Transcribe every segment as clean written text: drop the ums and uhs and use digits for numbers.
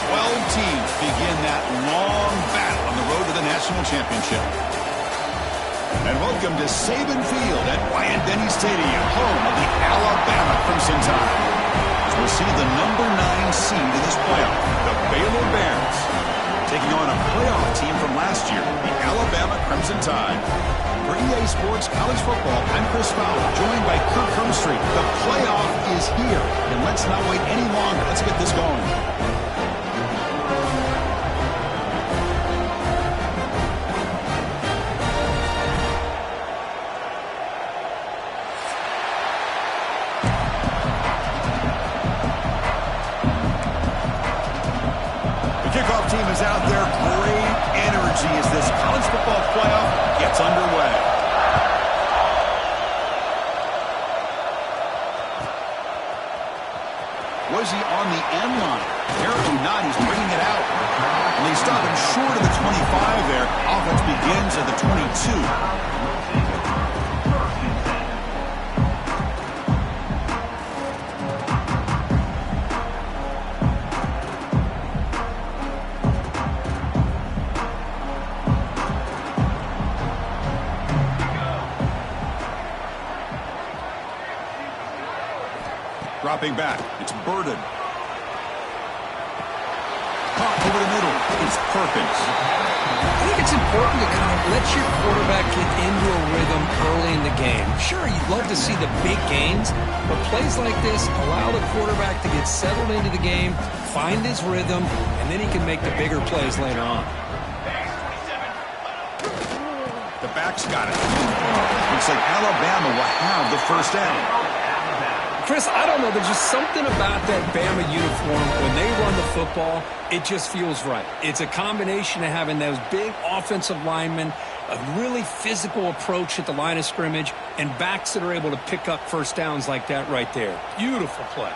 12 teams begin that long battle on the road to the national championship. And welcome to Saban Field at Bryant-Denny Stadium, home of the Alabama Crimson Tide. As we'll see the number 9 seed in this playoff, the Baylor Bears, taking on a playoff team from last year, the Alabama Crimson Tide. For EA Sports College Football, I'm Chris Fowler, joined by Kirk Hermstreet. The playoff is here, and let's not wait any longer. Let's get this going. Kickoff team is out there. Great energy as this college football playoff gets underway. Was he on the end line? Apparently not. He's bringing it out. And they stop him short of the 25 there. Offense begins at the 22. Dropping back. It's Burden. Caught over the middle. It's Perkins. I think it's important to kind of let your quarterback get into a rhythm early in the game. Sure, you'd love to see the big gains, but plays like this allow the quarterback to get settled into the game, find his rhythm, and then he can make the bigger plays later on. The back's got it. Looks like Alabama will have the first down. Chris, I don't know. There's just something about that Bama uniform. When they run the football, it just feels right. It's a combination of having those big offensive linemen, a really physical approach at the line of scrimmage, and backs that are able to pick up first downs like that right there. Beautiful play.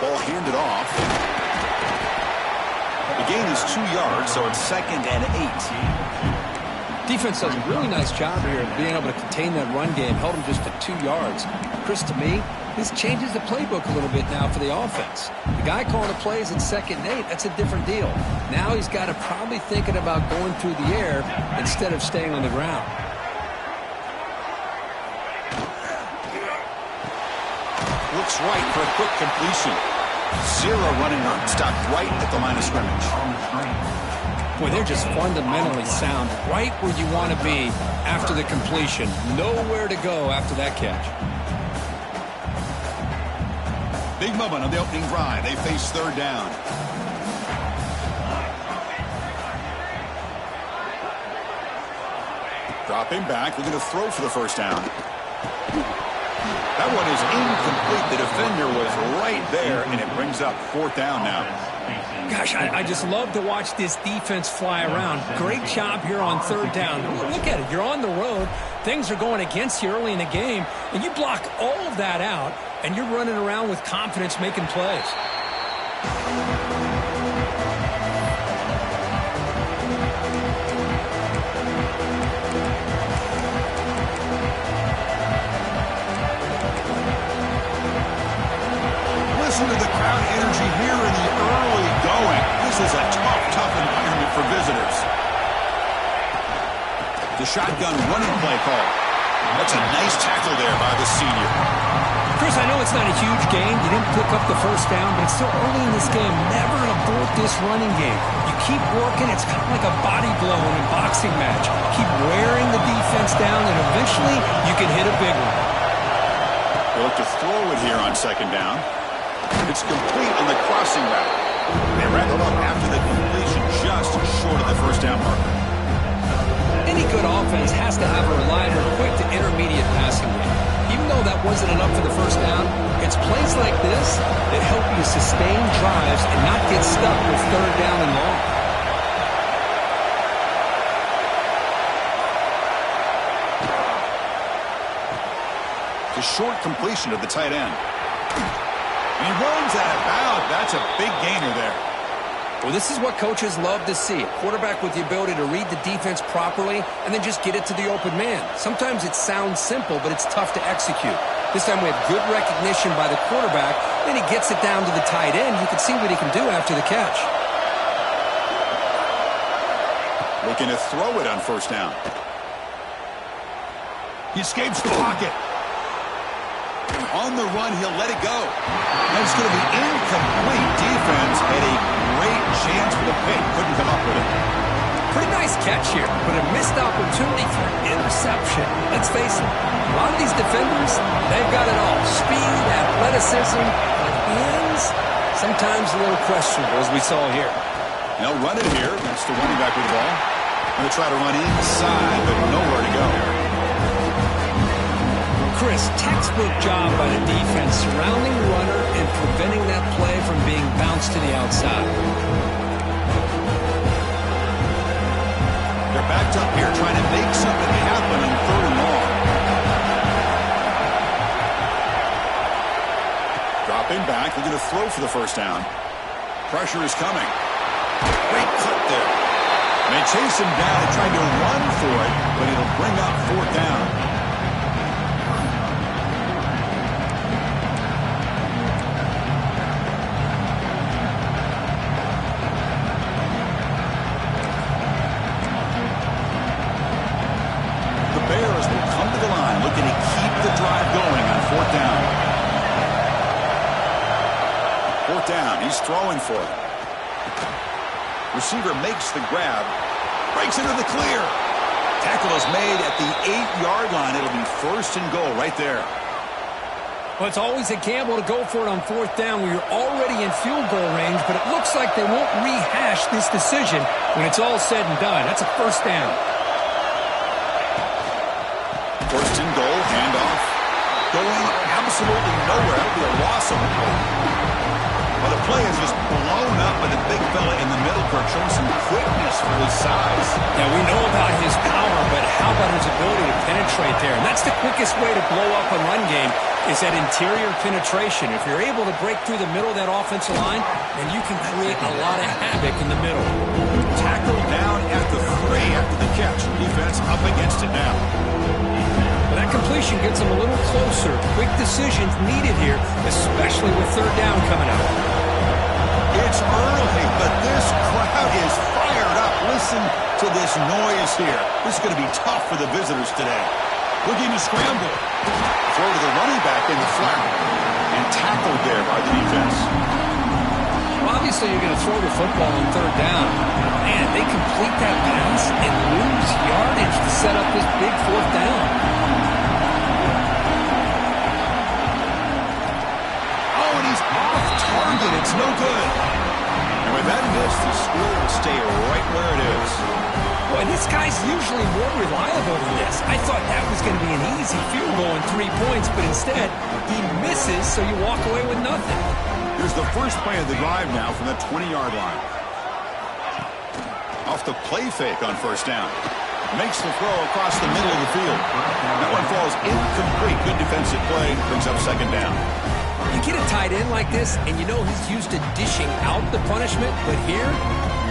Ball handed off. The gain is 2 yards, so it's 2nd and 8. Defense does a really nice job here of being able to contain that run game. Held him just to 2 yards. Chris, to me, this changes the playbook a little bit now for the offense. The guy calling the plays at 2nd and 8, that's a different deal. Now he's got to probably thinking about going through the air instead of staying on the ground. Looks right for a quick completion. 0 running room. Stopped right at the line of scrimmage. Boy, they're just fundamentally sound, right where you want to be after the completion. Nowhere to go after that catch. Big moment on the opening drive. They face 3rd down. Dropping back, looking to throw for the first down. That one is incomplete. The defender was right there, and it brings up 4th down now. Gosh, I just love to watch this defense fly around. Great job here on 3rd down. Look at it. You're on the road. Things are going against you early in the game, and you block all of that out, and you're running around with confidence making plays. Listen to the crowd energy here in the early going. This is a tough environment for visitors. The shotgun running play call. That's a nice tackle there by the senior. Chris, I know it's not a huge gain. You didn't pick up the first down, but it's still early in this game. Never abort this running game. You keep working. It's kind of like a body blow in a boxing match. Keep wearing the defense down, and eventually you can hit a big one. They look to throw it here on 2nd down. It's complete on the crossing route. They wrap it up after the completion, just short of the first down marker. Any good offense has to have a reliable, quick to intermediate passing game. Even though that wasn't enough for the first down, it's plays like this that help you sustain drives and not get stuck with 3rd down and long. It's a short completion to the tight end. He runs that about. That's a big gainer there. Well, this is what coaches love to see. A quarterback with the ability to read the defense properly and then just get it to the open man. Sometimes it sounds simple, but it's tough to execute. This time we have good recognition by the quarterback. Then he gets it down to the tight end. You can see what he can do after the catch. Looking to throw it on first down. He escapes the pocket. On the run, he'll let it go. That's going to be incomplete. Defense had a great chance for the pick. Couldn't come up with it. Pretty nice catch here, but a missed opportunity for interception. Let's face it, a lot of these defenders, they've got it all. Speed, athleticism, but hands, sometimes a little questionable, as we saw here. They'll run it here. That's the running back with the ball. Going to try to run inside, but nowhere to go. Chris, textbook job by the defense surrounding the runner and preventing that play from being bounced to the outside. They're backed up here trying to make something happen on 3rd and long. Dropping back, they're going to throw for the first down. Pressure is coming. Great cut there. And they chase him down and trying to run for it, but it'll bring up 4th down. Bears will come to the line looking to keep the drive going on 4th down. 4th down, he's throwing for it. Receiver makes the grab, breaks into the clear. Tackle is made at the 8-yard line. It'll be 1st and goal right there. Well, it's always a gamble to go for it on 4th down where you're already in field goal range, but it looks like they won't rehash this decision when it's all said and done. That's a 1st down. 1st and goal, handoff. Going absolutely nowhere. That'll be a loss of a goal. Well, the play is just blown up by the big fella in the middle, Kirk, showing some quickness for his size. Yeah, we know about his power, but how about his ability to penetrate there? And that's the quickest way to blow up a run game is that interior penetration. If you're able to break through the middle of that offensive line, then you can create a lot of havoc in the middle. Tackled down at the 3 after the catch. Defense up against it now. But that completion gets them a little closer. Quick decisions needed here, especially with 3rd down coming up. It's early, but this crowd is fired up. Listen to this noise here. This is going to be tough for the visitors today. Looking to scramble. Throw to the running back in the flat. And tackled there by the defense. Well, obviously, you're going to throw the football on 3rd down. Man, they complete that pass and lose yardage to set up this big 4th down. Oh, and he's off target. It's no good. And with that miss, the score will stay right where it is. Boy, this guy's usually more reliable than this. I thought that was going to be an easy field goal and 3 points, but instead, he misses, so you walk away with nothing. Here's the first play of the drive now from the 20-yard line. Off the play fake on 1st down. Makes the throw across the middle of the field. That one falls incomplete. Good defensive play. Brings up 2nd down. You get a tight end like this, and you know he's used to dishing out the punishment, but here,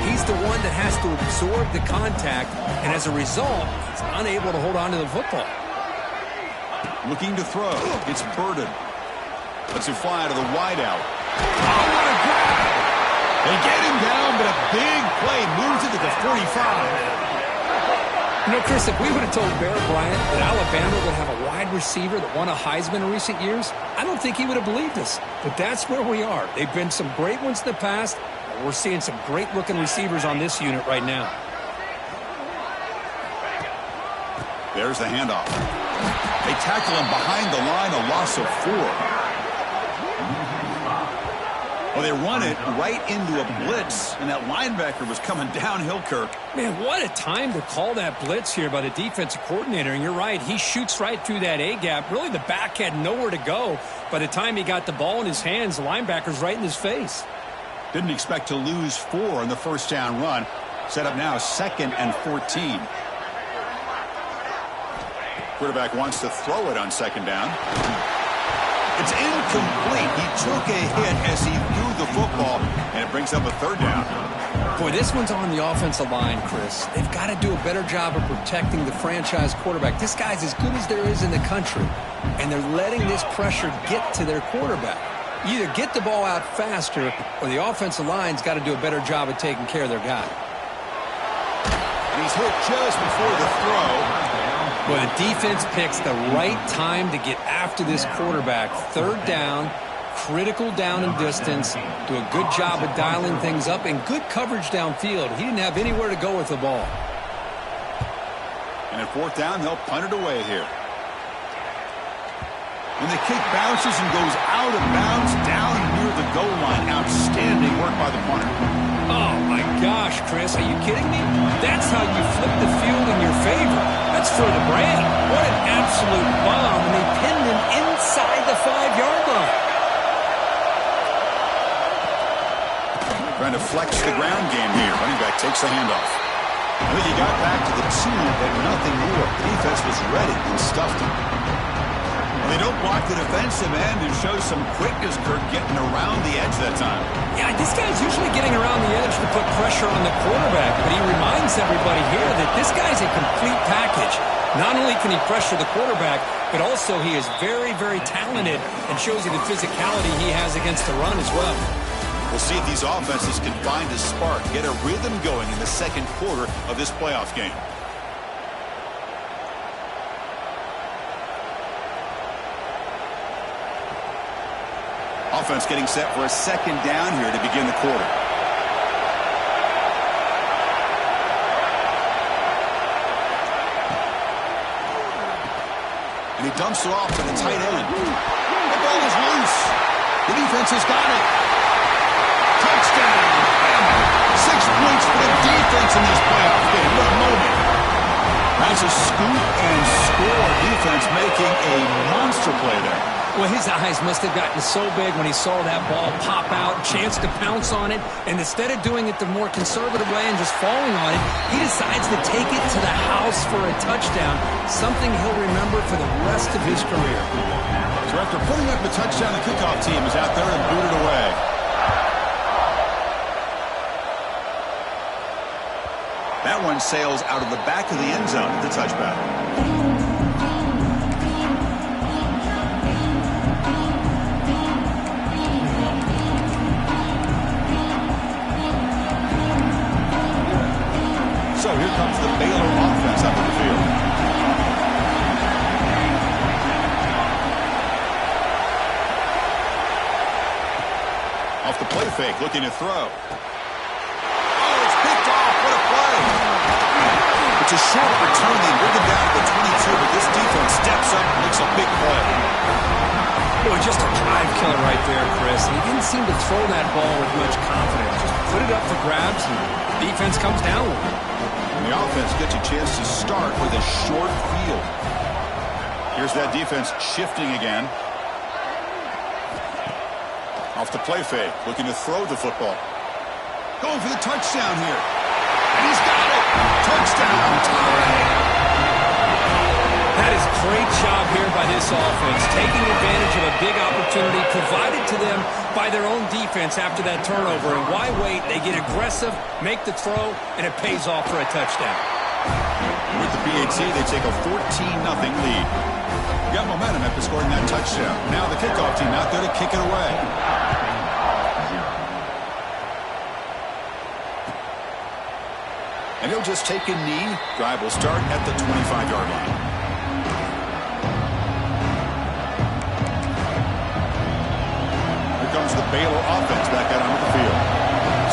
he's the one that has to absorb the contact, and as a result, he's unable to hold on to the football. Looking to throw. It's Burden. Lets it fly to the wideout. Oh, what a grab! They get him down, but a big play moves it to the 45. You know, Chris, if we would have told Bear Bryant that Alabama would have a wide receiver that won a Heisman in recent years, I don't think he would have believed us. But that's where we are. They've been some great ones in the past, and we're seeing some great-looking receivers on this unit right now. There's the handoff. They tackle him behind the line, a loss of 4. Well, they run it right into a blitz, and that linebacker was coming downhill, Kirk. Man, what a time to call that blitz here by the defensive coordinator. And you're right, he shoots right through that A-gap. Really, the back had nowhere to go. By the time he got the ball in his hands, the linebacker's right in his face. Didn't expect to lose 4 on the 1st down run. Set up now 2nd and 14. Quarterback wants to throw it on 2nd down. It's incomplete. He took a hit as he threw the football, and it brings up a third down. Boy, this one's on the offensive line, Chris. They've got to do a better job of protecting the franchise quarterback. This guy's as good as there is in the country, and they're letting this pressure get to their quarterback. You either get the ball out faster, or the offensive line's got to do a better job of taking care of their guy. And he's hit just before the throw. Well, the defense picks the right time to get after this quarterback. Third down, critical down and distance. Do a good job of dialing things up and good coverage downfield. He didn't have anywhere to go with the ball. And at fourth down, they'll punt it away here. When the kick bounces and goes out of bounds down near the goal line. Outstanding work by the punter. Oh, my gosh, Chris. Are you kidding me? That's how you flip the field in your favor. That's for the brand. What an absolute bomb. And they pinned him inside the 5-yard line. Trying to flex the ground game here. Running back takes the handoff. I think he got back to the 2, but nothing more. The defense was ready and stuffed him. They don't block the defensive end and show some quickness, Kirk, getting around the edge that time. Yeah, this guy's usually getting around the edge to put pressure on the quarterback, but he reminds everybody here that this guy's a complete package. Not only can he pressure the quarterback, but also he is very, very talented and shows you the physicality he has against the run as well. We'll see if these offenses can find a spark, get a rhythm going in the second quarter of this playoff game. Offense getting set for a second down here to begin the quarter. And he dumps it off to the tight end. The ball is loose. The defense has got it. Touchdown. 6 points for the defense in this playoff game. What a moment. That's a scoop and score. Defense making a monster play there. Well, his eyes must have gotten so big when he saw that ball pop out, chance to pounce on it, and instead of doing it the more conservative way and just falling on it, he decides to take it to the house for a touchdown, something he'll remember for the rest of his career. So after putting up the touchdown, the kickoff team is out there and booted away. That one sails out of the back of the end zone at the touchback. So here comes the Baylor offense up in the field. Off the play fake, looking to throw. Oh, it's picked off. What a play. It's a short return. They bring it down to the 22, but this defense steps up and makes a big play. Boy, just a drive killer right there, Chris. He didn't seem to throw that ball with much confidence. Just put it up for grabs, and the defense comes down with it. And the offense gets a chance to start with a short field. Here's that defense shifting again. Off the play fake, looking to throw the football. Going for the touchdown here. And he's got it. Touchdown. Tie. That is a great job here by this offense, taking advantage of a big opportunity provided to them by their own defense after that turnover. And why wait? They get aggressive, make the throw, and it pays off for a touchdown. With the PAT, they take a 14-0 lead. Got momentum after scoring that touchdown. Now the kickoff team out there to kick it away. And he'll just take a knee. Drive will start at the 25-yard line. Here comes the Baylor offense back out onto the field.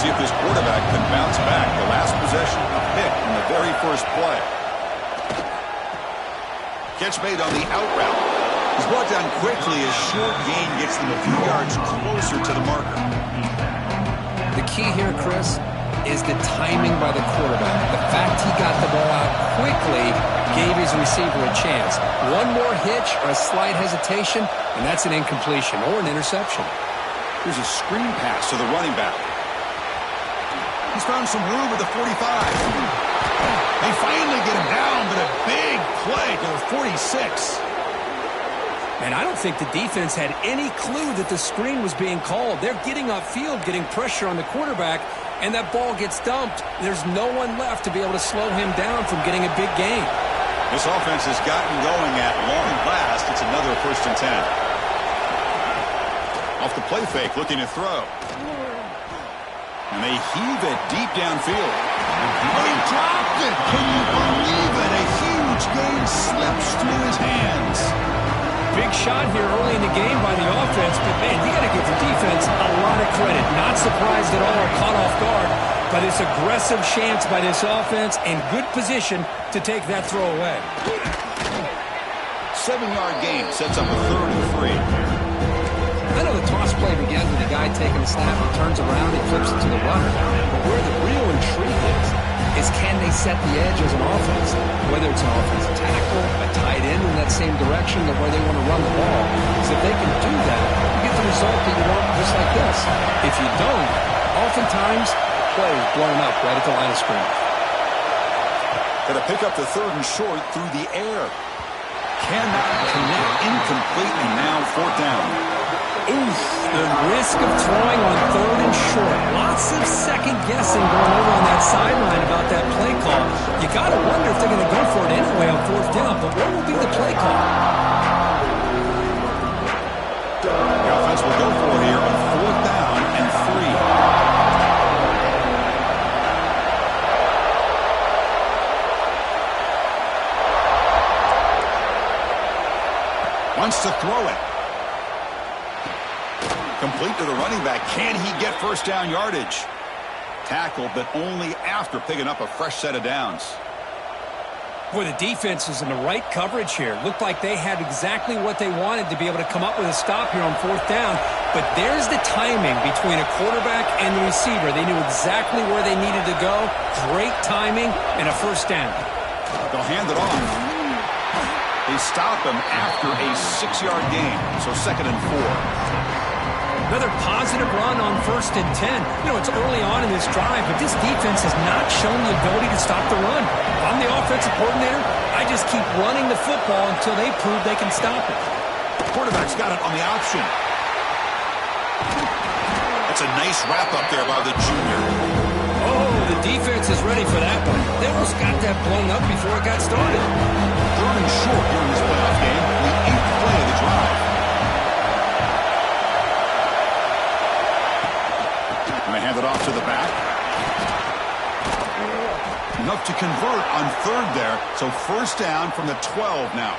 See if this quarterback can bounce back. The last possession, a pick in the very first play. Catch made on the out route. He's brought down quickly as short gain gets them a few yards closer to the marker. The key here, Chris, is the timing by the quarterback. The fact he got the ball out quickly gave his receiver a chance. One more hitch or a slight hesitation, and that's an incompletion or an interception. Here's a screen pass to the running back. He's found some room with the 45. They finally get him down, but a big play to the 46. And I don't think the defense had any clue that the screen was being called. They're getting upfield, getting pressure on the quarterback, and that ball gets dumped. There's no one left to be able to slow him down from getting a big gain. This offense has gotten going at long last. It's another 1st and 10. Off the play fake, looking to throw. And they heave it deep downfield. They dropped it. Can you believe it? A huge gain slips through his hands. Big shot here early in the game by the offense, but man, you got to give the defense a lot of credit. Not surprised at all or caught off guard by this aggressive chance by this offense in good position to take that throw away. 7-yard gain sets up a 3rd and 3. I know the toss play begins with the guy taking the snap and turns around and flips it to the runner. But where the real intrigue is can they set the edge as an offense? Whether it's an offensive tackle, a tight end in that same direction of where they want to run the ball. Because if they can do that, you get the result that you want just like this. If you don't, oftentimes, play is blown up right at the line of scrimmage. Got to pick up the 3rd and short through the air. Cannot connect, incomplete, and now 4th down. Oof, the risk of throwing on 3rd and short. Lots of second guessing going over on that sideline about that play call. You got to wonder if they're going to go for it anyway on 4th down, but what will be the play call? The offense will go for it here on 4th down and 3. Wants to throw it. Complete to the running back. Can he get 1st down yardage? Tackled, but only after picking up a fresh set of downs. Boy, the defense is in the right coverage here. Looked like they had exactly what they wanted to be able to come up with a stop here on 4th down. But there's the timing between a quarterback and the receiver. They knew exactly where they needed to go. Great timing and a 1st down. They'll hand it off. They stop him after a 6-yard gain. So 2nd and 4. Another positive run on 1st and 10. You know, it's early on in this drive, but this defense has not shown the ability to stop the run. I'm the offensive coordinator. I just keep running the football until they prove they can stop it. Quarterback's got it on the option. That's a nice wrap-up there by the junior. Oh, the defense is ready for that one. They almost got that blown up before it got started. 3rd and short here in this playoff game. The 8th play of the drive. And they hand it off to the back. Enough to convert on 3rd there. So 1st down from the 12 now.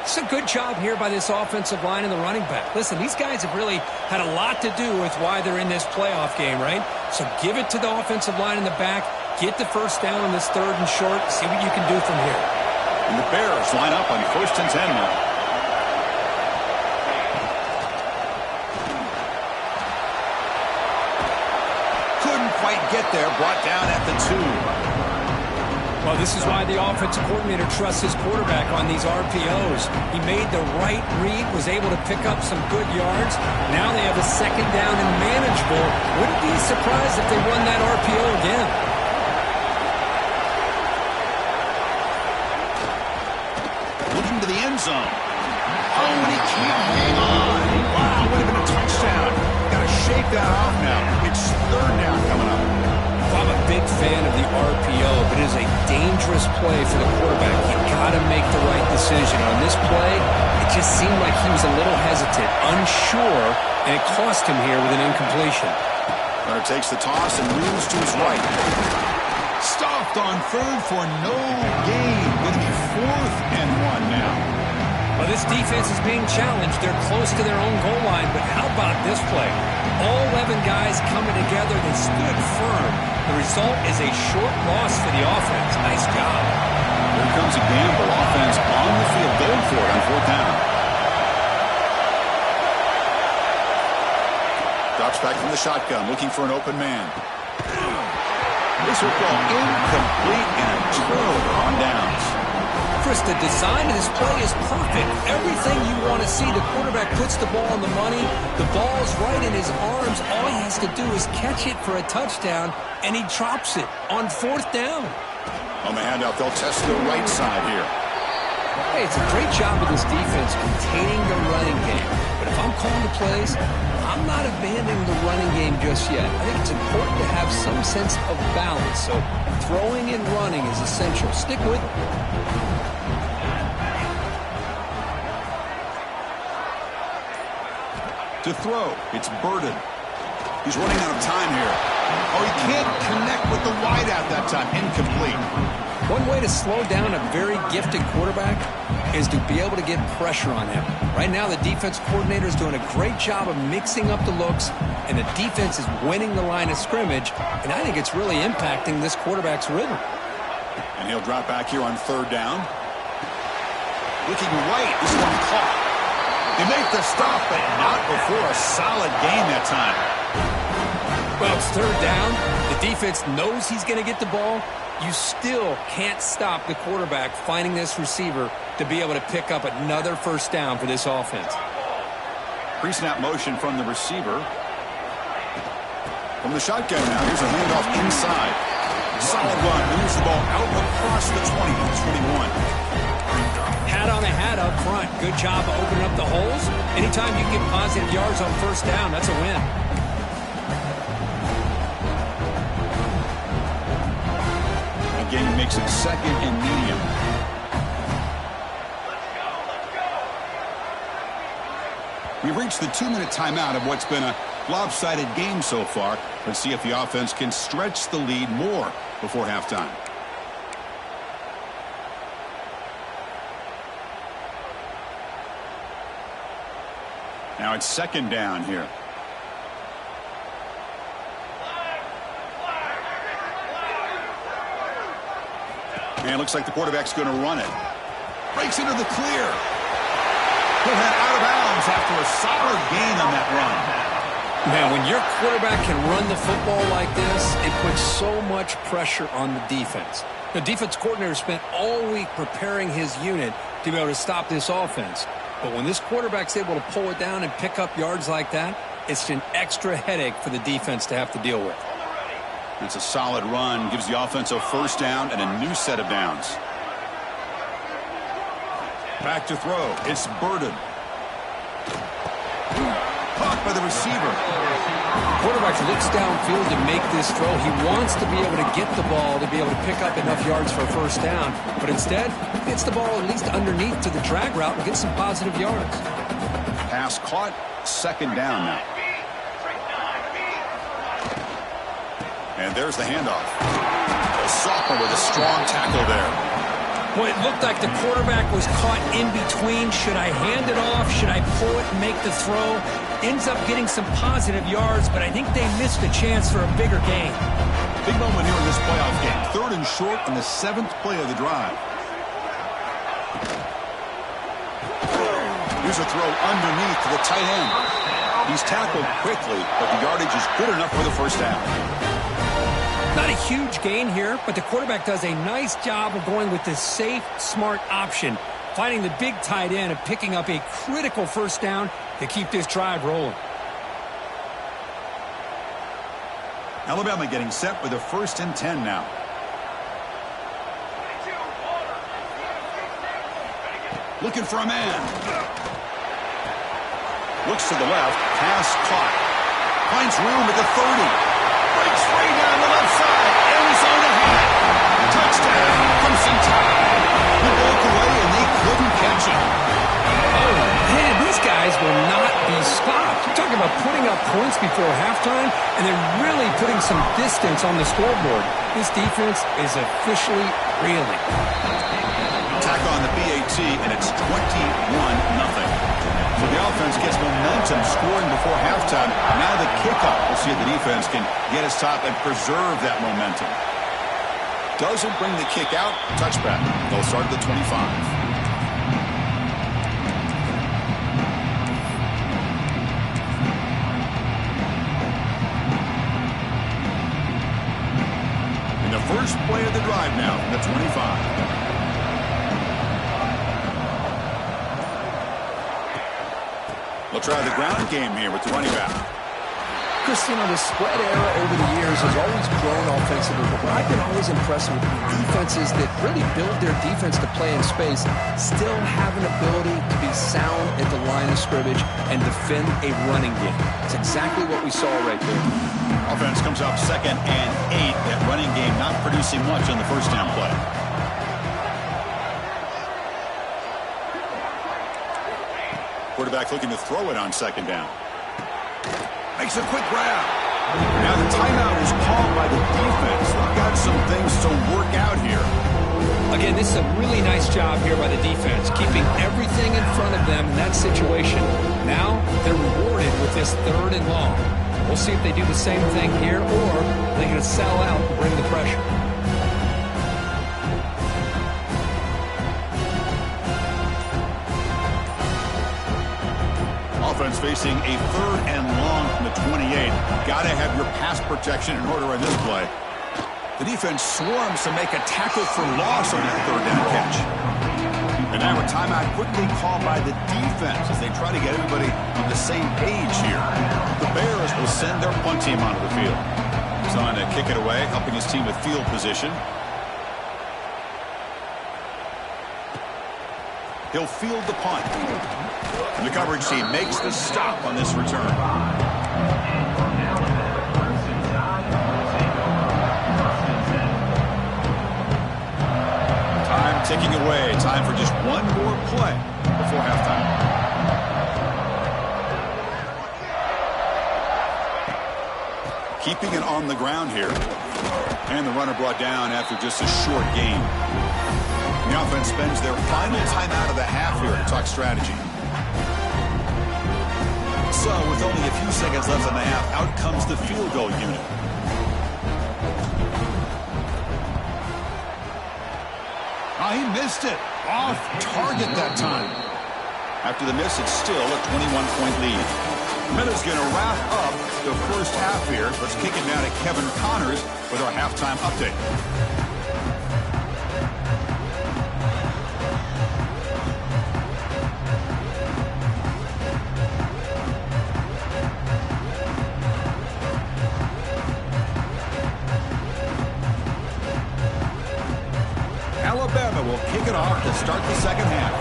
It's a good job here by this offensive line and the running back. Listen, these guys have really had a lot to do with why they're in this playoff game, right? So give it to the offensive line in the back. Get the 1st down on this 3rd and short. See what you can do from here. And the Bears line up on 1st and 10 now. Couldn't quite get there. Brought down at the 2. Well, this is why the offensive coordinator trusts his quarterback on these RPOs. He made the right read, was able to pick up some good yards. Now they have a 2nd down and manageable. Wouldn't be surprised if they run that RPO again. Looking to the end zone. Oh, and he can't hang on. Wow, would have been a touchdown. Got to shake that off now. It's 3rd down coming up. I'm a big fan of the RPO, but it is a dangerous play for the quarterback. You've got to make the right decision. On this play, it just seemed like he was a little hesitant, unsure, and it cost him here with an incompletion. Runner takes the toss and moves to his right. Stopped on 3rd for no gain. Going to be 4th and 1 now. Well, this defense is being challenged. They're close to their own goal line, but how about this play? All 11 guys coming together. They stood firm. The result is a short loss for the offense. Nice job. Here comes a gamble. Offense on the field, going for it on 4th down. Drops back from the shotgun, looking for an open man. This will go incomplete and a turnover on downs. Chris, the design of this play is perfect. Everything you want to see. The quarterback puts the ball on the money. The ball's right in his arms. All he has to do is catch it for a touchdown, and he drops it on 4th down. On the handout, they'll test the right side here. Hey, it's a great job of this defense containing the running game. But if I'm calling the plays, I'm not abandoning the running game just yet. I think it's important to have some sense of balance. So throwing and running is essential. Stick with it. To throw, it's Burden. He's running out of time here. Oh, he can't connect with the wideout that time. Incomplete. One way to slow down a very gifted quarterback is to be able to get pressure on him. Right now, the defense coordinator is doing a great job of mixing up the looks, and the defense is winning the line of scrimmage, and I think it's really impacting this quarterback's rhythm. And he'll drop back here on third down. Looking right, this one caught. They make the stop, but not before a solid gain that time. Well, it's third down. The defense knows he's going to get the ball. You still can't stop the quarterback finding this receiver to be able to pick up another first down for this offense. Pre-snap motion from the receiver. From the shotgun now, here's a handoff inside. Solid run, moves the ball out across the 20, 21. Hat on a hat up front. Good job of opening up the holes. Anytime you get positive yards on first down, that's a win. Again, he makes it second and medium. We've reached the 2-minute timeout of what's been a lopsided game so far. Let's see if the offense can stretch the lead more before halftime. Now it's second down here. And it looks like the quarterback's going to run it. Breaks into the clear. He'll head out of bounds after a solid gain on that run. Man, when your quarterback can run the football like this, it puts so much pressure on the defense. The defense coordinator spent all week preparing his unit to be able to stop this offense. But when this quarterback's able to pull it down and pick up yards like that, it's an extra headache for the defense to have to deal with. It's a solid run, gives the offense a first down and a new set of downs. Back to throw, it's Burden. Caught by the receiver. Quarterback looks downfield to make this throw. He wants to be able to get the ball to be able to pick up enough yards for a first down. But instead, gets the ball at least underneath to the drag route and gets some positive yards. Pass caught, second down now. And there's the handoff. A sophomore with a strong tackle there. Well, it looked like the quarterback was caught in between. Should I hand it off? Should I pull it and make the throw? Ends up getting some positive yards, but I think they missed a chance for a bigger gain. Big moment here in this playoff game. Third and short on the 7th play of the drive. Here's a throw underneath to the tight end. He's tackled quickly, but the yardage is good enough for the first down. Not a huge gain here, but the quarterback does a nice job of going with this safe, smart option, finding the big tight end and picking up a critical first down to keep this drive rolling. Alabama getting set with a 1st and 10 now. Looking for a man. Looks to the left, pass caught. Finds room at the 30. Breaks free down the left side. Arizona had it. Touchdown, Crimson Tide. He broke away and they couldn't catch him. Oh, man, these guys will not be stopped. You're talking about putting up points before halftime and then really putting some distance on the scoreboard. This defense is officially reeling. Tack on the BAT, and it's 21-0. So the offense gets momentum scoring before halftime. Now the kickoff. We'll see if the defense can get his top and preserve that momentum. Doesn't bring the kick out. Touchback. They'll start at the 25. In the first play of the drive now from the 25. They'll try the ground game here with the running back. Chris, the spread era over the years has always grown offensively, but what I've been always impressed with defenses that really build their defense to play in space still have an ability to be sound at the line of scrimmage and defend a running game. That's exactly what we saw right there. Offense comes up 2nd and 8. That running game not producing much on the first down play. Quarterback looking to throw it on 2nd down. Makes a quick grab. Now the timeout is called by the defense. They've got some things to work out here. Again, this is a really nice job here by the defense, keeping everything in front of them in that situation. Now they're rewarded with this 3rd and long. We'll see if they do the same thing here, or they're going to sell out and bring the pressure. Offense facing a 3rd and long from the 28. Got to have your pass protection in order in this play. The defense swarms to make a tackle for loss on that 3rd down catch. And now a timeout quickly called by the defense as they try to get everybody on the same page here. The Bears will send their punt team onto the field. He's on to kick it away, helping his team with field position. He'll field the punt. And the coverage team makes the stop on this return. Time ticking away. Time for just one more play before halftime. Keeping it on the ground here. And the runner brought down after just a short gain. The offense spends their final timeout of the half here to talk strategy. So, with only a few seconds left in the half, out comes the field goal unit. Oh, he missed it. Off target that time. After the miss, it's still a 21-point lead. Minutes going to wrap up the first half here. Let's kick it now to Kevin Connors with our halftime update. Alabama will kick it off to start the second half.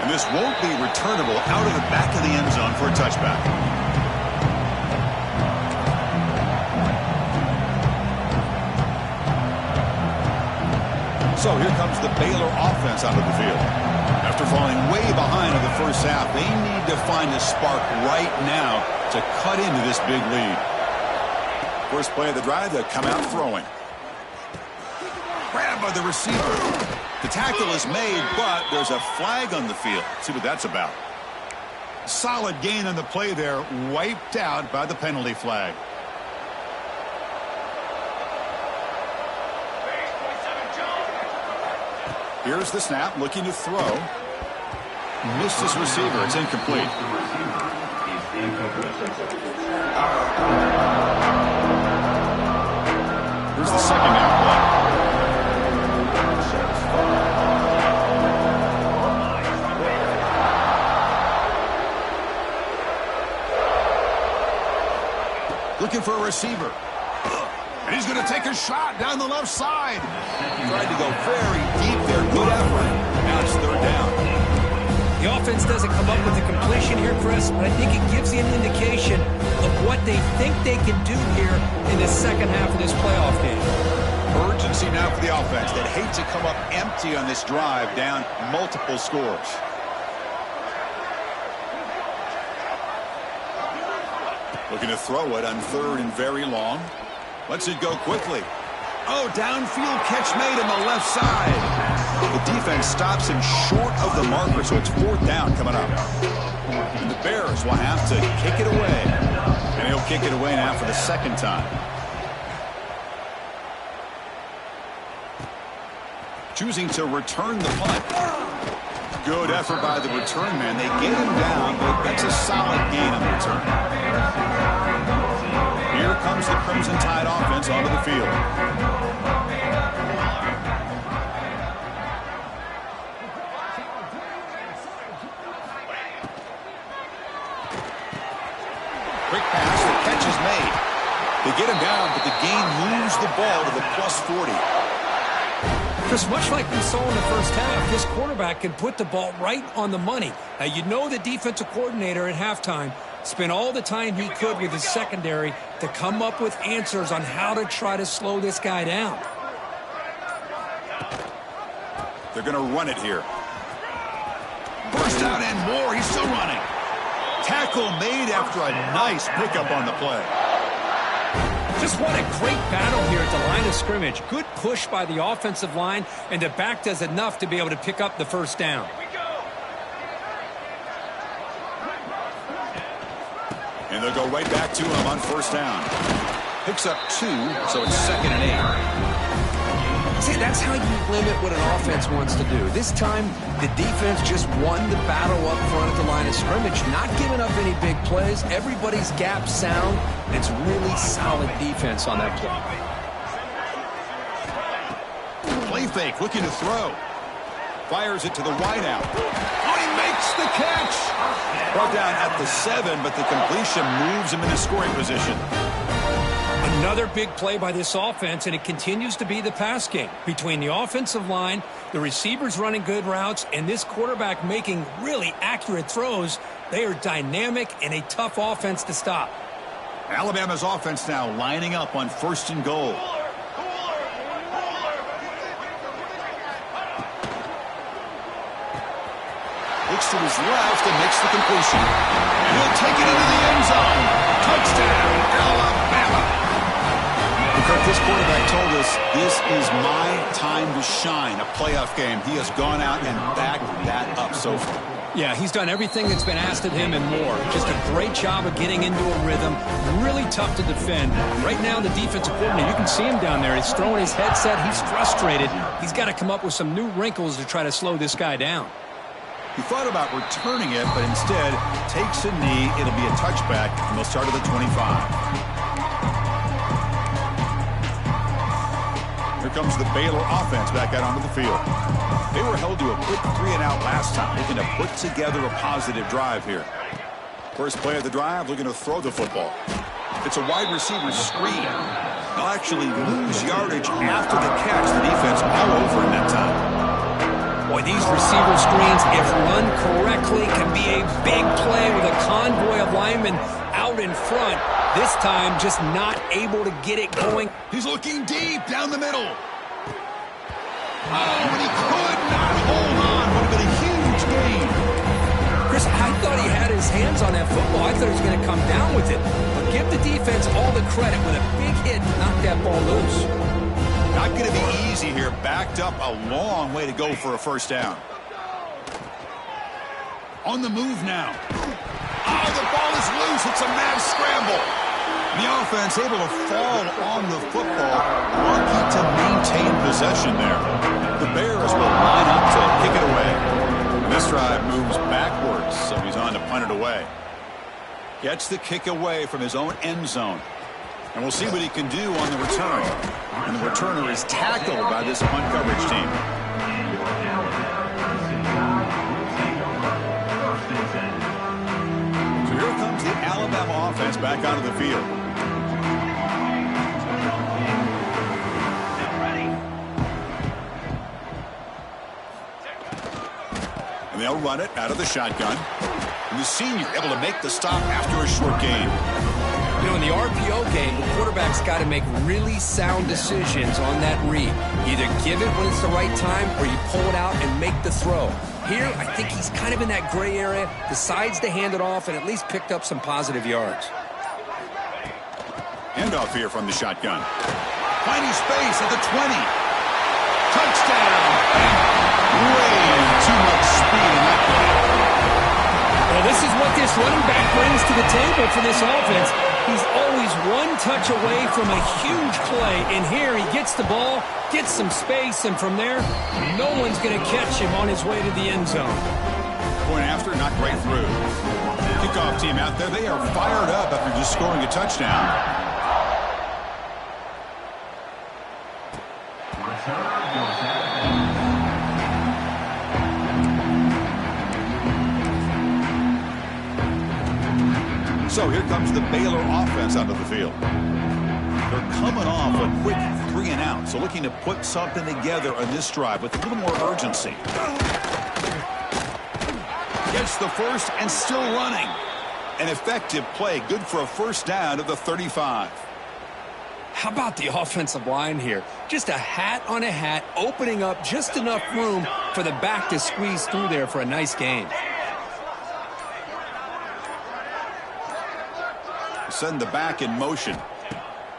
And this won't be returnable out of the back of the end zone for a touchback. So here comes the Baylor offense out of the field. After falling way behind in the first half, they need to find a spark right now to cut into this big lead. First play of the drive, they'll come out throwing. Grabbed by the receiver. The tackle is made, but there's a flag on the field. Let's see what that's about. Solid gain on the play there, wiped out by the penalty flag. Here's the snap, looking to throw. Missed his receiver. It's incomplete. Here's the second down play. Looking for a receiver. And he's going to take a shot down the left side. Tried to go very deep there. Good effort. Now it's 3rd down. The offense doesn't come up with the completion here, Chris, but I think it gives you an indication of what they think they can do here in the second half of this playoff game. Urgency now for the offense. They'd hate to come up empty on this drive, down multiple scores. Looking to throw it on 3rd and very long. Lets it go quickly. Oh, downfield catch made on the left side. The defense stops him short of the marker, so it's 4th down coming up. And the Bears will have to kick it away. And he'll kick it away now for the 2nd time. Choosing to return the punt. Good effort by the return man. They get him down, but that's a solid gain on the return. Here comes the Crimson Tide offense onto the field. Quick pass. The catch is made. They get him down, but the gain moves the ball to the plus 40. Just much like we saw in the first half, this quarterback can put the ball right on the money. Now, you know the defensive coordinator at halftime spent all the time he could with his secondary to come up with answers on how to try to slow this guy down. They're going to run it here. First down and more. He's still running. Tackle made after a nice pickup on the play. Just what a great battle here at the line of scrimmage. Good push by the offensive line, and the back does enough to be able to pick up the first down. And they'll go right back to him on first down. Picks up 2, so it's 2nd and 8. See, that's how you limit what an offense wants to do. This time, the defense just won the battle up front at the line of scrimmage, not giving up any big plays. Everybody's gap sound. It's really solid defense on that play. Play fake, looking to throw. Fires it to the wideout. Oh, he makes the catch! Brought down at the 7, but the completion moves him into scoring position. Another big play by this offense, and it continues to be the pass game. Between the offensive line, the receivers running good routes, and this quarterback making really accurate throws, they are dynamic and a tough offense to stop. Alabama's offense now lining up on 1st and goal. Looks to his left and makes the completion. And he'll take it into the end zone. Touchdown, Alabama. Kirk, this quarterback told us this is my time to shine, a playoff game. He has gone out and backed that up so far. Yeah, he's done everything that's been asked of him and more. Just a great job of getting into a rhythm. Really tough to defend. Right now, the defensive coordinator, you can see him down there. He's throwing his headset. He's frustrated. He's got to come up with some new wrinkles to try to slow this guy down. He thought about returning it, but instead takes a knee. It'll be a touchback, and they'll start at the 25. Here comes the Baylor offense back out onto the field. They were held to a quick 3-and-out last time, looking to put together a positive drive here. First play of the drive, looking to throw the football. It's a wide receiver screen. They'll actually lose yardage after the catch. The defense all over in that time. Boy, these receiver screens, if run correctly, can be a big play with a convoy of linemen out in front. This time, just not able to get it going. He's looking deep down the middle. Oh, but he could not hold on. Would have been a huge gain. Chris, I thought he had his hands on that football. I thought he was going to come down with it. But give the defense all the credit with a big hit to knock that ball loose. Not going to be easy here. Backed up a long way to go for a first down. On the move now. Oh, the ball is loose. It's a mad scramble. The offense able to fall on the football. Lucky to maintain possession there. The Bears will line up to kick it away. And this drive moves backwards, so he's on to punt it away. Gets the kick away from his own end zone. And we'll see what he can do on the return. And the returner is tackled by this punt coverage team. So here comes the Alabama offense back onto the field. And they'll run it out of the shotgun. And the senior able to make the stop after a short gain. You know, in the RPO game, the quarterback's got to make really sound decisions on that read. Either give it when it's the right time or you pull it out and make the throw. Here, I think he's kind of in that gray area, decides to hand it off and at least picked up some positive yards. Handoff here from the shotgun. Finding space at the 20. Touchdown. Way too much speed in that play. Well, this is what this running back brings to the table for this offense. He's always one touch away from a huge play. And here he gets the ball, gets some space, and from there, no one's going to catch him on his way to the end zone. Point after, not right through. Kickoff team out there, they are fired up after just scoring a touchdown. So here comes the Baylor offense onto the field. They're coming off a quick 3 and out, so looking to put something together on this drive with a little more urgency. Gets the first and still running. An effective play, good for a first down at the 35. How about the offensive line here? Just a hat on a hat, opening up just enough room for the back to squeeze through there for a nice gain. Send the back in motion.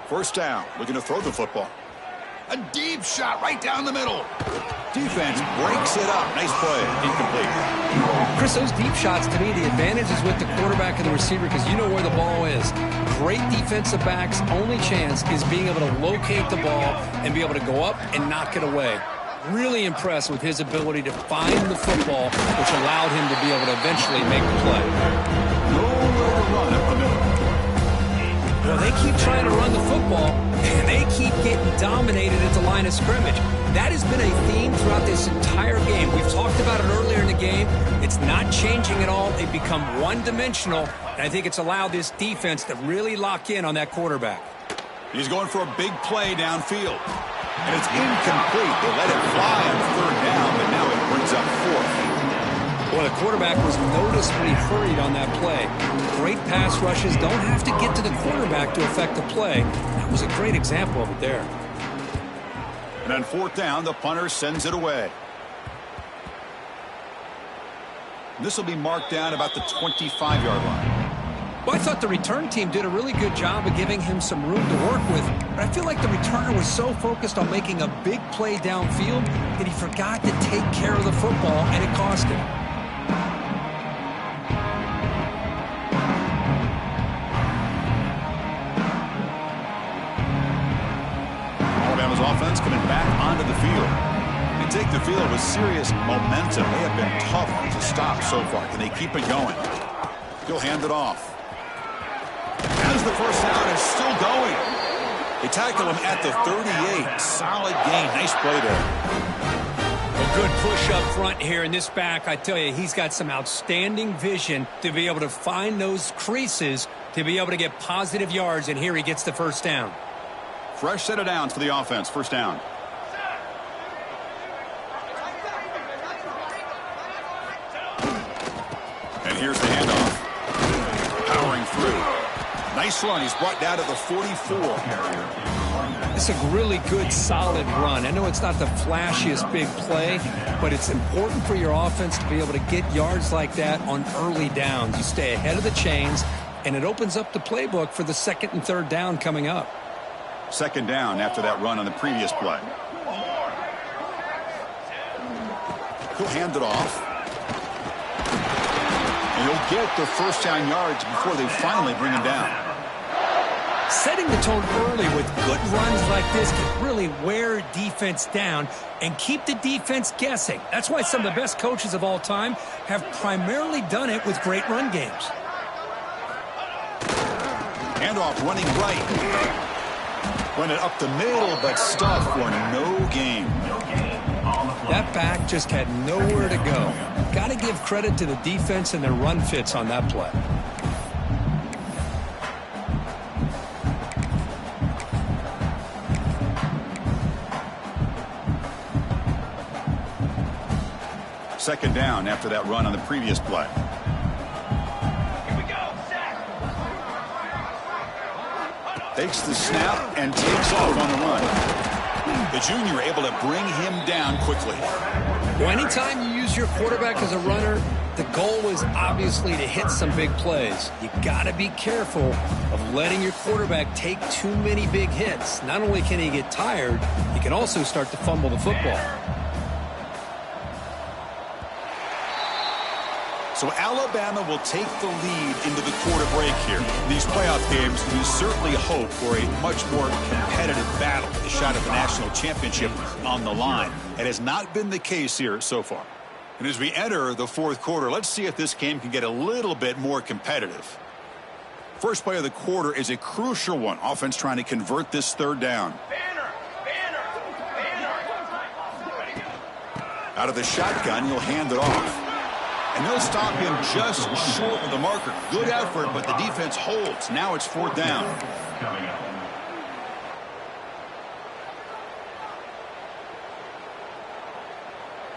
First down, looking to throw the football. A deep shot right down the middle. Defense breaks it up. Nice play. Incomplete. Chris, those deep shots, to me, the advantage is with the quarterback and the receiver because you know where the ball is. Great defensive backs' only chance is being able to locate the ball and be able to go up and knock it away. Really impressed with his ability to find the football, which allowed him to be able to eventually make the play. Nowhere to run up the middle. Well, they keep trying to run the football, and they keep getting dominated at the line of scrimmage. That has been a theme throughout this entire game. We've talked about it earlier in the game. It's not changing at all. They've become one-dimensional, and I think it's allowed this defense to really lock in on that quarterback. He's going for a big play downfield. And it's incomplete. They let it fly on 3rd down, but now it brings up 4th. Well, the quarterback was noticeably hurried on that play. Great pass rushes don't have to get to the quarterback to affect the play. That was a great example of it there. And on 4th down, the punter sends it away. This will be marked down about the 25-yard line. Well, I thought the return team did a really good job of giving him some room to work with, but I feel like the returner was so focused on making a big play downfield that he forgot to take care of the football, and it cost him. Alabama's offense coming back onto the field. They take the field with serious momentum. They have been tough to stop so far. Can they keep it going? He'll hand it off. As the first down is still going. They tackle him at the 38. Solid gain. Nice play there. A good push up front here in this back. I tell you, he's got some outstanding vision to be able to find those creases to be able to get positive yards, and here he gets the first down. Fresh set of downs for the offense. First down. And here's the handoff. Powering through. Nice run. He's brought down to the 44. It's a really good, solid run. I know it's not the flashiest big play, but it's important for your offense to be able to get yards like that on early downs. You stay ahead of the chains, and it opens up the playbook for the 2nd and 3rd down coming up. 2nd down after that run on the previous play. He'll hand it off. And he'll get the first down yards before they finally bring him down. Setting the tone early with good runs like this can really wear defense down and keep the defense guessing. That's why some of the best coaches of all time have primarily done it with great run games. Handoff running right. Run it up the middle, but stuffed for no gain. That back just had nowhere to go. Got to give credit to the defense and their run fits on that play. Second down after that run on the previous play. Takes the snap and takes off on the run. The junior able to bring him down quickly. Well, anytime you use your quarterback as a runner, the goal is obviously to hit some big plays. You got to be careful of letting your quarterback take too many big hits. Not only can he get tired, he can also start to fumble the football. So Alabama will take the lead into the quarter break here. In these playoff games, we certainly hope for a much more competitive battle. A shot at the national championship on the line. It has not been the case here so far. And as we enter the 4th quarter, let's see if this game can get a little bit more competitive. First play of the quarter is a crucial one. Offense trying to convert this 3rd down. Out of the shotgun, he'll hand it off. And they'll stop him just short of the marker. Good effort, but the defense holds. Now it's 4th down.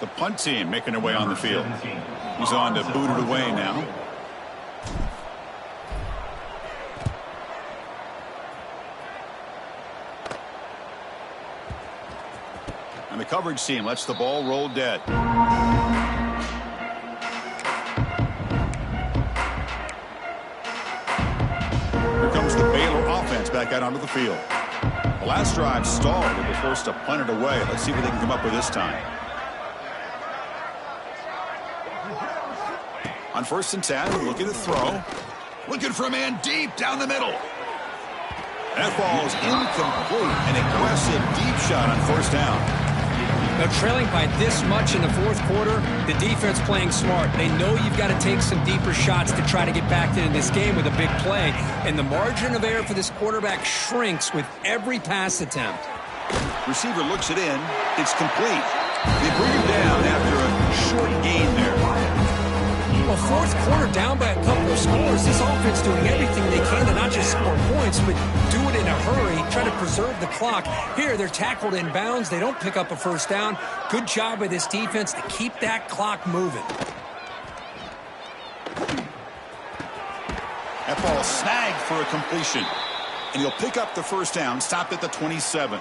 The punt team making their way on the field. He's on to boot it away now. And the coverage team lets the ball roll dead. Here comes the Baylor offense back out onto the field. The last drive stalled. They were forced to punt it away. Let's see what they can come up with this time. On 1st and 10, looking to throw. Looking for a man deep down the middle. That ball is incomplete. An aggressive deep shot on 1st down. They're trailing by this much in the 4th quarter. The defense playing smart. They know you've got to take some deeper shots to try to get back into this game with a big play. And the margin of error for this quarterback shrinks with every pass attempt. Receiver looks it in. It's complete. They bring him down after a short gain there. Well, 4th quarter down by a couple of scores. This offense doing everything they can to not just score points, but do it in a hurry, try to preserve the clock. Here, they're tackled in bounds. They don't pick up a 1st down. Good job by this defense to keep that clock moving. That ball snagged for a completion. And he'll pick up the 1st down, stopped at the 27.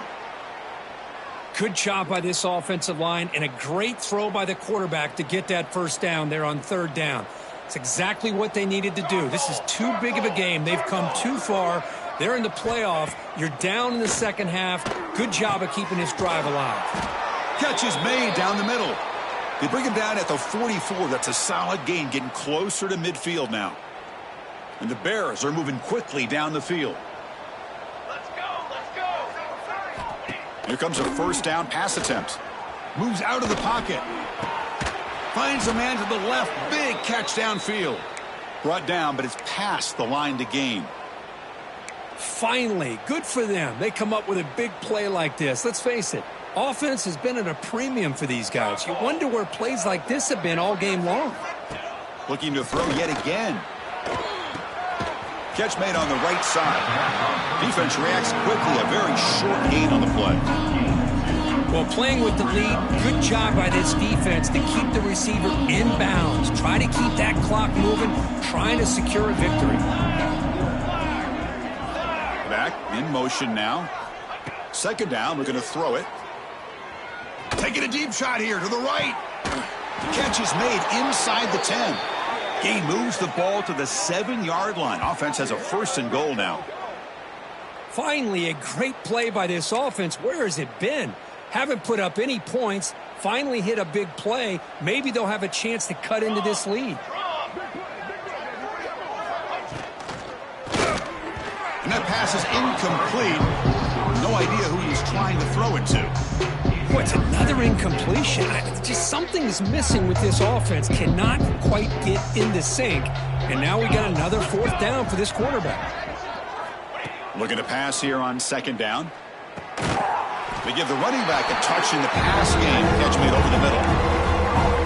Good job by this offensive line and a great throw by the quarterback to get that 1st down there on 3rd down. It's exactly what they needed to do. This is too big of a game. They've come too far. They're in the playoff. You're down in the 2nd half. Good job of keeping this drive alive. Catch is made down the middle. They bring him down at the 44. That's a solid gain, getting closer to midfield now. And the Bears are moving quickly down the field. Here comes a 1st down pass attempt. Moves out of the pocket. Finds a man to the left. Big catch downfield. Brought down, but it's past the line to gain. Finally, good for them. They come up with a big play like this. Let's face it, offense has been at a premium for these guys. You wonder where plays like this have been all game long. Looking to throw yet again. Catch made on the right side. Defense reacts quickly. A very short gain on the play. Well, playing with the lead, good job by this defense to keep the receiver in bounds. Try to keep that clock moving, trying to secure a victory. Back in motion now. 2nd down, we're going to throw it. Taking a deep shot here to the right. The catch is made inside the 10. Gain moves the ball to the 7-yard line. Offense has a 1st and goal now. Finally, a great play by this offense. Where has it been? Haven't put up any points. Finally hit a big play. Maybe they'll have a chance to cut into this lead. And that pass is incomplete. No idea who he's trying to throw it to. What's another incompletion? Just something's missing with this offense. Cannot quite get into sync. And now we got another 4th down for this quarterback. Looking to pass here on 2nd down. They give the running back a touch in the pass game. Catch made over the middle.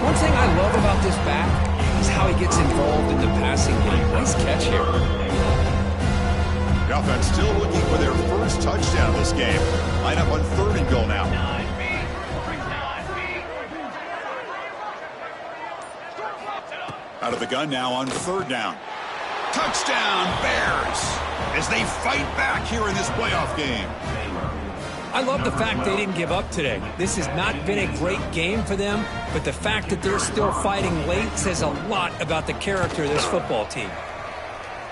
One thing I love about this back is how he gets involved in the passing game. Nice catch here. The offense still looking for their 1st touchdown this game. Line up on 3rd and goal now. Out of the gun now on 3rd down. Touchdown, Bears, as they fight back here in this playoff game. I love the fact they didn't give up today. This has not been a great game for them, but the fact that they're still fighting late says a lot about the character of this football team.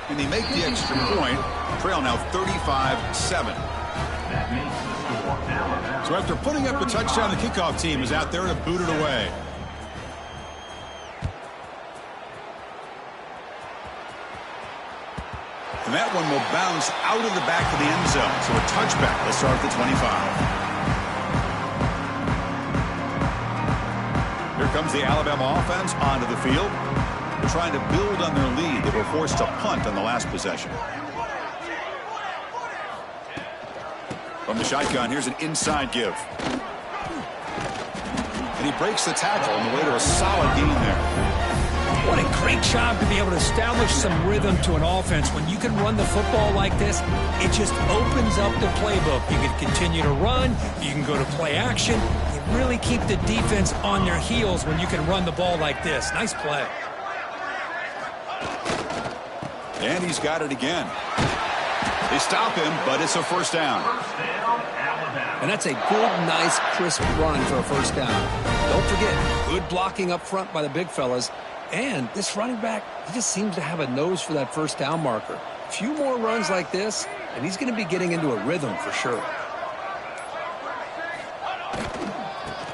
And they make the extra point. Trail now 35-7. So after putting up a touchdown, the kickoff team is out there to boot it away. And that one will bounce out of the back of the end zone. So a touchback. Let's start at the 25. Here comes the Alabama offense onto the field. They're trying to build on their lead. They were forced to punt on the last possession. From the shotgun, here's an inside give. And he breaks the tackle on the way to a solid gain there. What a great job to be able to establish some rhythm to an offense. When you can run the football like this, it just opens up the playbook. You can continue to run. You can go to play action. You really keep the defense on their heels when you can run the ball like this. Nice play. And he's got it again. They stop him, but it's a first down. And that's a good, nice, crisp run for a first down. Don't forget, good blocking up front by the big fellas. And this running back, he just seems to have a nose for that first down marker. A few more runs like this, and he's going to be getting into a rhythm for sure.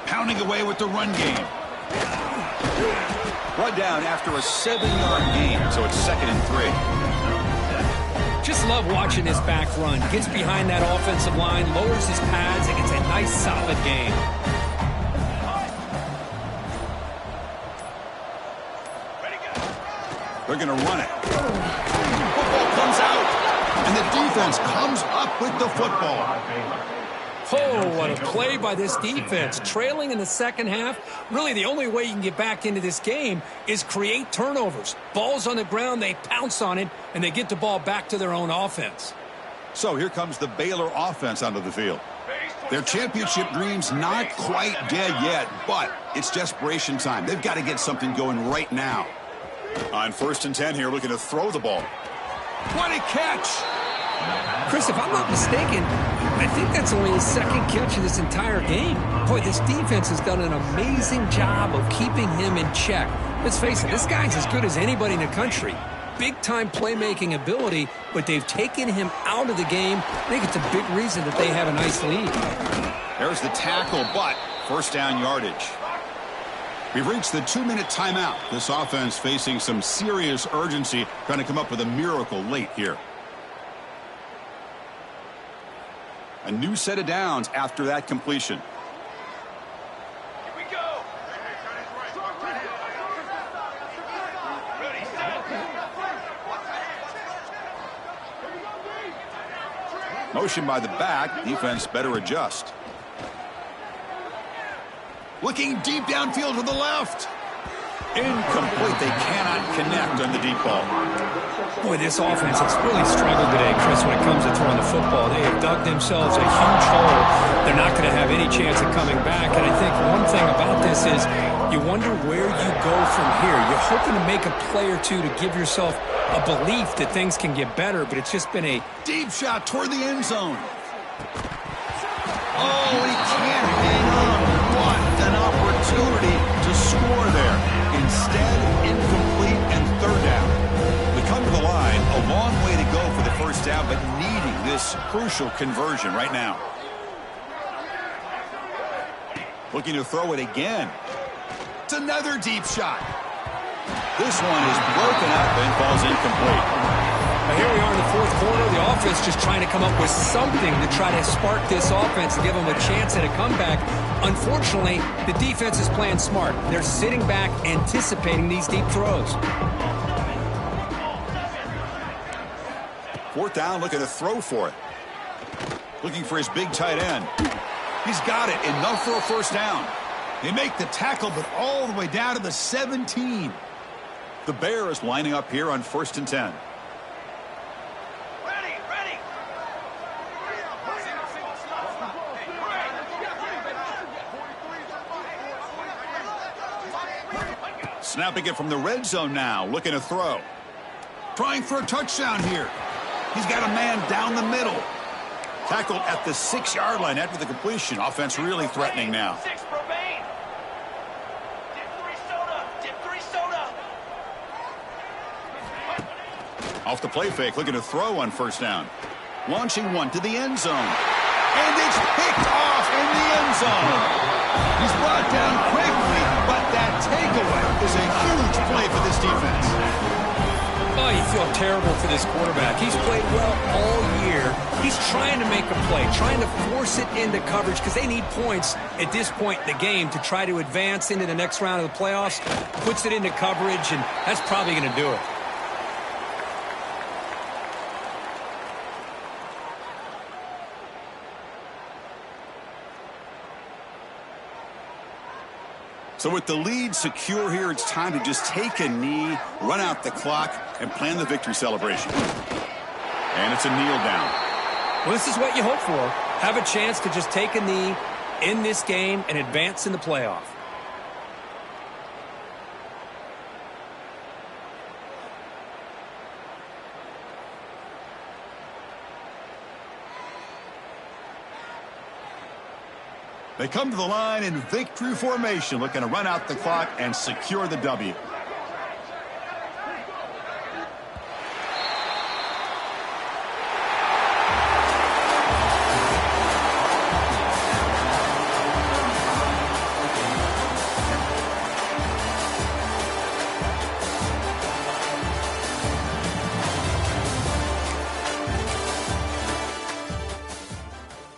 Pounding away with the run game. Run down after a 7-yard gain, so it's 2nd and 3. Just love watching this back run. Gets behind that offensive line, lowers his pads, and gets a nice, solid gain. They're going to run it. Football comes out, and the defense comes up with the football. Oh, what a play by this defense. Trailing in the second half, really the only way you can get back into this game is create turnovers. Ball's on the ground, they pounce on it, and they get the ball back to their own offense. So here comes the Baylor offense onto the field. Their championship dreams not quite dead yet, but it's desperation time. They've got to get something going right now. On 1st and 10 here, looking to throw the ball. What a catch! Chris, if I'm not mistaken, I think that's only his second catch of this entire game. Boy, this defense has done an amazing job of keeping him in check. Let's face it, this guy's as good as anybody in the country. Big-time playmaking ability, but they've taken him out of the game. I think it's a big reason that they have a nice lead. There's the tackle, but first down yardage. We've reached the 2-minute timeout. This offense facing some serious urgency, trying to come up with a miracle late here. A new set of downs after that completion. Here we go. Ready, set. Motion by the back. Defense better adjust. Looking deep downfield to the left. Incomplete. They cannot connect on the deep ball. Boy, this offense has really struggled today, Chris, when it comes to throwing the football. They have dug themselves a huge hole. They're not going to have any chance of coming back. And I think one thing about this is you wonder where you go from here. You're hoping to make a play or two to give yourself a belief that things can get better, but it's just been a Deep shot toward the end zone. Oh, he can't hang on. What an opportunity to score there. Instead, incomplete and third down. We come to the line, a long way to go for the first down, but needing this crucial conversion right now. Looking to throw it again. It's another deep shot. This one is broken up and falls incomplete. Now here we are in the fourth quarter. The offense just trying to come up with something to try to spark this offense and give them a chance at a comeback. Unfortunately, the defense is playing smart. They're sitting back, anticipating these deep throws. Fourth down, looking to throw for it. Looking for his big tight end. He's got it. Enough for a first down. They make the tackle, but all the way down to the 17. The Bears lining up here on 1st and 10. Snapping it from the red zone now, looking to throw. Trying for a touchdown here. He's got a man down the middle. Tackled at the 6-yard line after the completion. Offense really threatening now. Off the play fake, looking to throw on first down. Launching one to the end zone. And it's picked off in the end zone. He's brought down quickly, but that takeaway is a huge play for this defense. Oh, you feel terrible for this quarterback. He's played well all year. He's trying to make a play, trying to force it into coverage because they need points at this point in the game to try to advance into the next round of the playoffs. Puts it into coverage, and that's probably going to do it. So with the lead secure here, it's time to just take a knee, run out the clock, and plan the victory celebration. And it's a kneel down. Well, this is what you hope for. Have a chance to just take a knee in this game and advance in the playoff. They come to the line in victory formation, looking to run out the clock and secure the W.